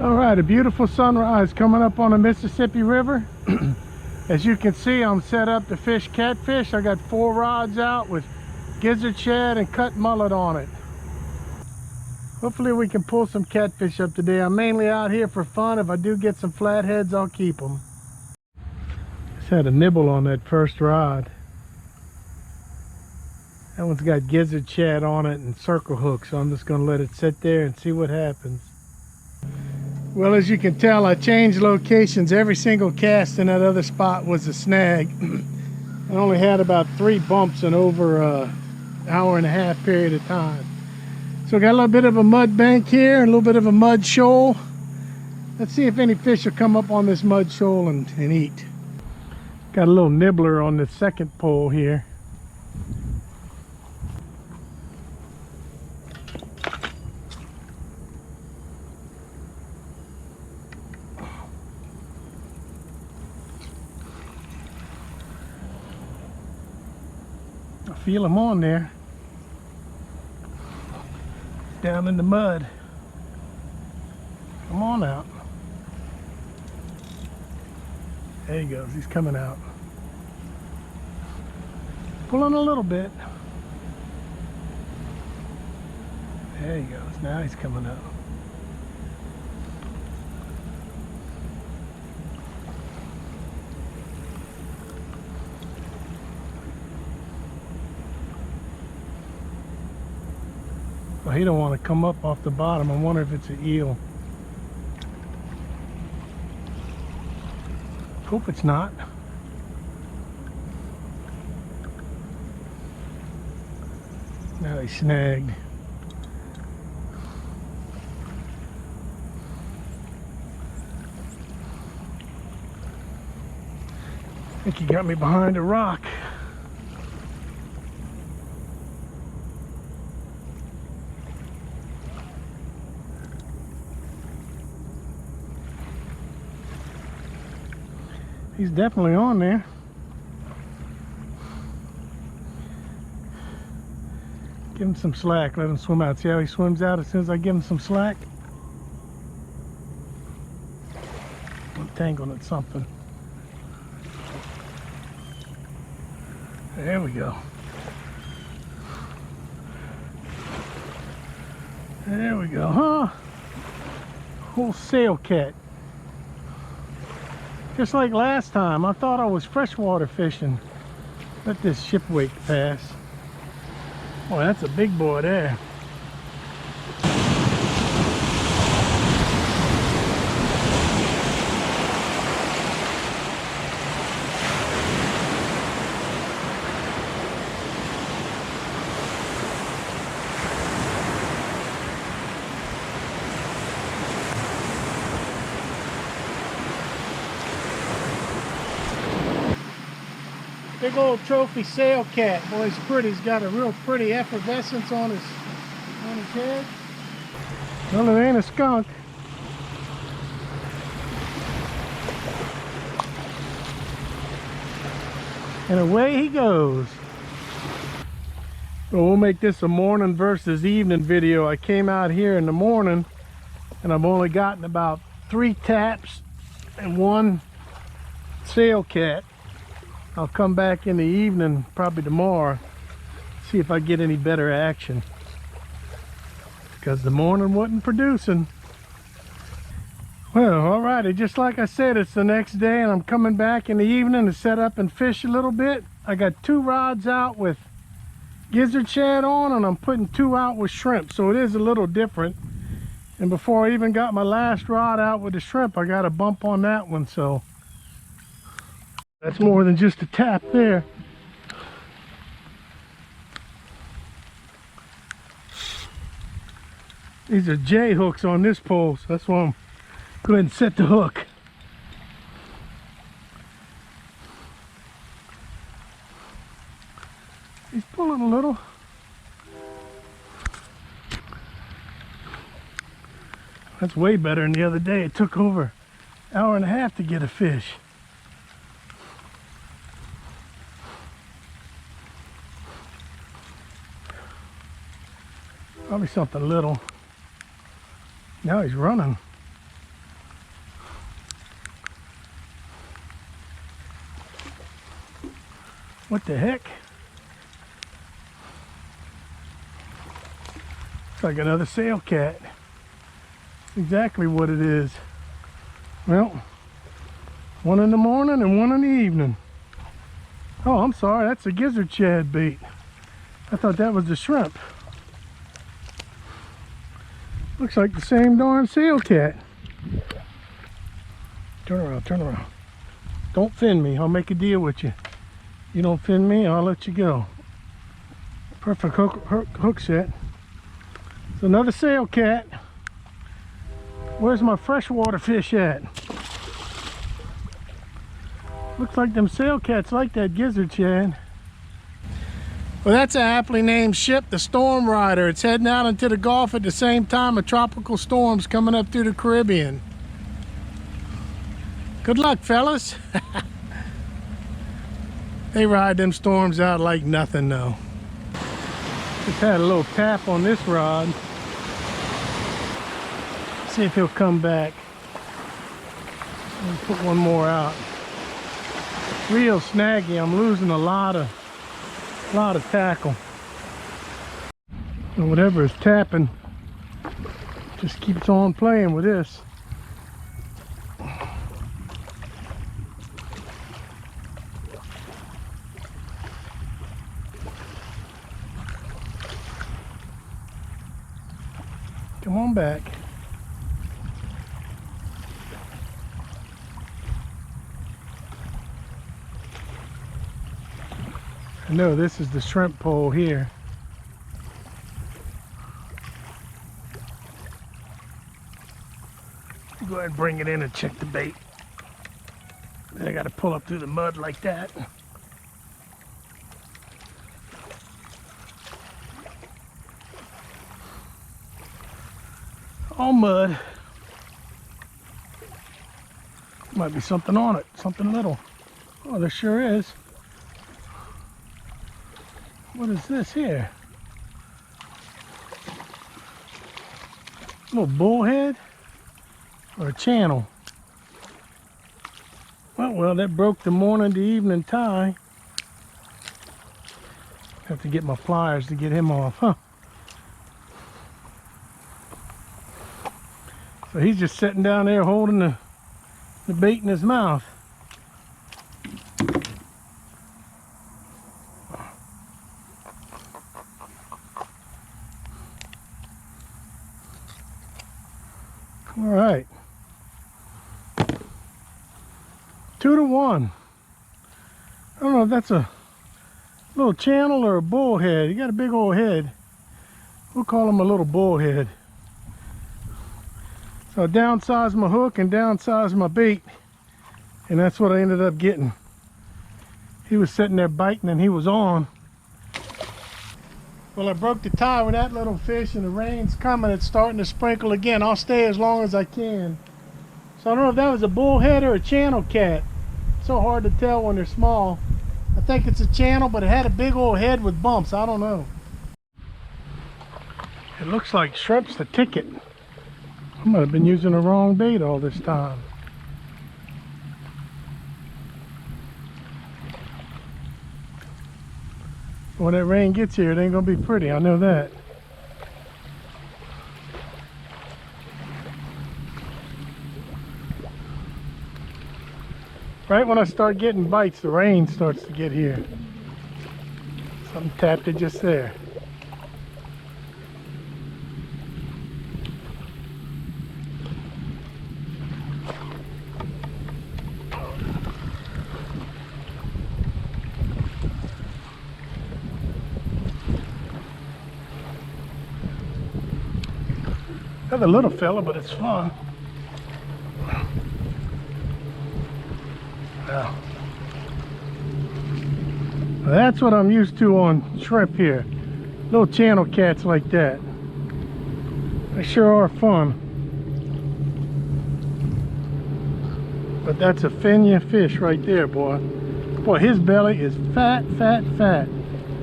All right, a beautiful sunrise coming up on the Mississippi River. As you can see, I'm set up to fish catfish. I got 4 rods out with gizzard shad and cut mullet on it. Hopefully we can pull some catfish up today. I'm mainly out here for fun. If I do get some flatheads, I'll keep them. Just had a nibble on that first rod. That one's got gizzard shad on it and circle hooks, so I'm just going to let it sit there and see what happens. Well, as you can tell, I changed locations. Every single cast in that other spot was a snag. I only had about 3 bumps in over an hour and a half period of time. So got a little bit of a mud bank here and a little bit of a mud shoal. Let's see if any fish will come up on this mud shoal and eat. Got a little nibbler on the second pole here. I feel them on there, down in the mud. Come on out. There he goes, he's coming out. Pulling a little bit. There he goes, now he's coming out. Well, he don't want to come up off the bottom. I wonder if it's an eel. Hope it's not. Now he's snagged. I think he got me behind a rock. He's definitely on there. Give him some slack, let him swim out. See how he swims out as soon as I give him some slack? I'm tangling at something. There we go. There we go, huh? Whole sail cat. Just like last time, I thought I was freshwater fishing. Let this ship wake pass. Boy, that's a big boy there. Big old trophy sail cat. Boy, he's pretty. He's got a real pretty effervescence on his head. Well, it ain't a skunk. And away he goes. Well, we'll make this a morning versus evening video. I came out here in the morning and I've only gotten about 3 taps and 1 sail cat. I'll come back in the evening, probably tomorrow, see if I get any better action. Because the morning wasn't producing. Well, alrighty, just like I said, it's the next day and I'm coming back in the evening to set up and fish a little bit. I got 2 rods out with gizzard shad on and I'm putting 2 out with shrimp, so it is a little different. And before I even got my last rod out with the shrimp, I got a bump on that one, so that's more than just a tap there. These are J hooks on this pole, so that's why I'm go ahead and set the hook. He's pulling a little. That's way better than the other day. It took over an hour and a half to get a fish. Probably something little. Now he's running. What the heck? It's like another sail cat. Exactly what it is. Well, one in the morning and one in the evening. Oh, I'm sorry, that's a gizzard shad bait. I thought that was the shrimp. Looks like the same darn sail cat. Turn around, turn around. Don't fin me, I'll make a deal with you. You don't fin me, I'll let you go. Perfect hook set. It's another sail cat. Where's my freshwater fish at? Looks like them sail cats like that gizzard shad. Well, that's an aptly named ship, the Storm Rider. It's heading out into the Gulf at the same time a tropical storm's coming up through the Caribbean. Good luck, fellas. They ride them storms out like nothing, though. Just had a little tap on this rod. See if he'll come back. I'll put one more out. Real snaggy. I'm losing a lot of tackle. And whatever is tapping just keeps on playing with this. Come on back. I know this is the shrimp pole here. Go ahead and bring it in and check the bait. Then I got to pull up through the mud like that. All mud. Might be something on it, something little. Oh, there sure is. What is this here? A little bullhead or a channel? Well, that broke the morning to evening tie. Have to get my pliers to get him off, huh? So he's just sitting down there holding the bait in his mouth. All right. 2 to 1. I don't know if that's a little channel or a bullhead. He got a big old head. We'll call him a little bullhead. So I downsized my hook and downsized my bait, and that's what I ended up getting. He was sitting there biting and he was on. Well, I broke the tie with that little fish and the rain's coming. It's starting to sprinkle again. I'll stay as long as I can. So I don't know if that was a bullhead or a channel cat. It's so hard to tell when they're small. I think it's a channel, but it had a big old head with bumps. I don't know. It looks like shrimp's the ticket. I might have been using the wrong bait all this time. When that rain gets here, it ain't gonna be pretty, I know that. Right when I start getting bites, the rain starts to get here. Something tapped it just there. Another little fella, but it's fun. Now, that's what I'm used to on shrimp here. Little channel cats like that. They sure are fun. But that's a finya fish right there, boy. Boy, his belly is fat, fat, fat.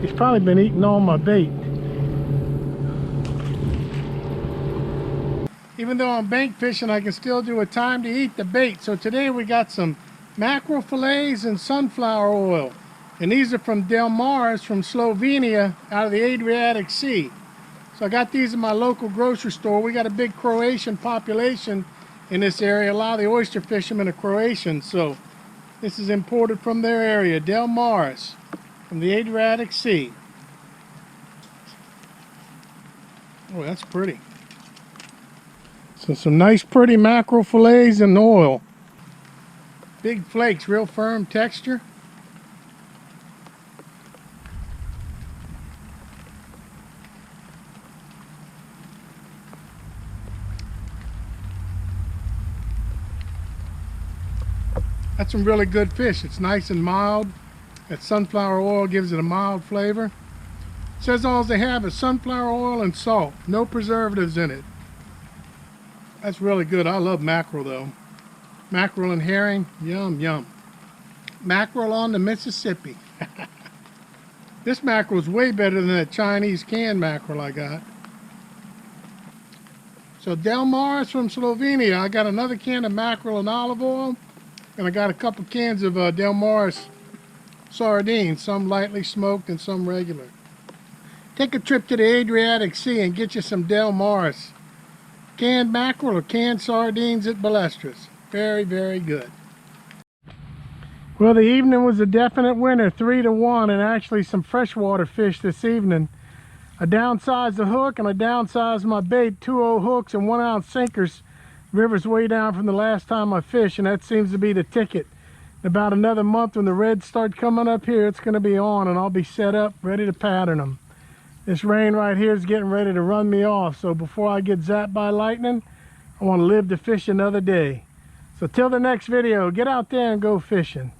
He's probably been eating all my bait. Even though I'm bank fishing, I can still do a time to eat the bait. So today we got some mackerel fillets and sunflower oil. And these are from Del Mar's from Slovenia out of the Adriatic Sea. So I got these in my local grocery store. We got a big Croatian population in this area. A lot of the oyster fishermen are Croatian. So this is imported from their area, Del Mar's from the Adriatic Sea. Oh, that's pretty. So some nice pretty mackerel fillets in oil. Big flakes, real firm texture. That's some really good fish. It's nice and mild. That sunflower oil gives it a mild flavor. It says all they have is sunflower oil and salt. No preservatives in it. That's really good. I love mackerel though. Mackerel and herring, yum, yum. Mackerel on the Mississippi. This mackerel is way better than that Chinese canned mackerel I got. So Del Mar's from Slovenia. I got another can of mackerel and olive oil. And I got a couple cans of Del Mar's sardines. Some lightly smoked and some regular. Take a trip to the Adriatic Sea and get you some Del Mar's canned mackerel or canned sardines at Balestras. Very, very good. Well, the evening was a definite winner, 3-1, and actually some freshwater fish this evening. I downsized the hook and I downsized my bait, 2-0 hooks and 1-ounce sinkers. River's way down from the last time I fished, and that seems to be the ticket. In about another month when the reds start coming up here, it's going to be on and I'll be set up, ready to pattern them. This rain right here is getting ready to run me off, so before I get zapped by lightning, I want to live to fish another day. So till the next video, get out there and go fishing.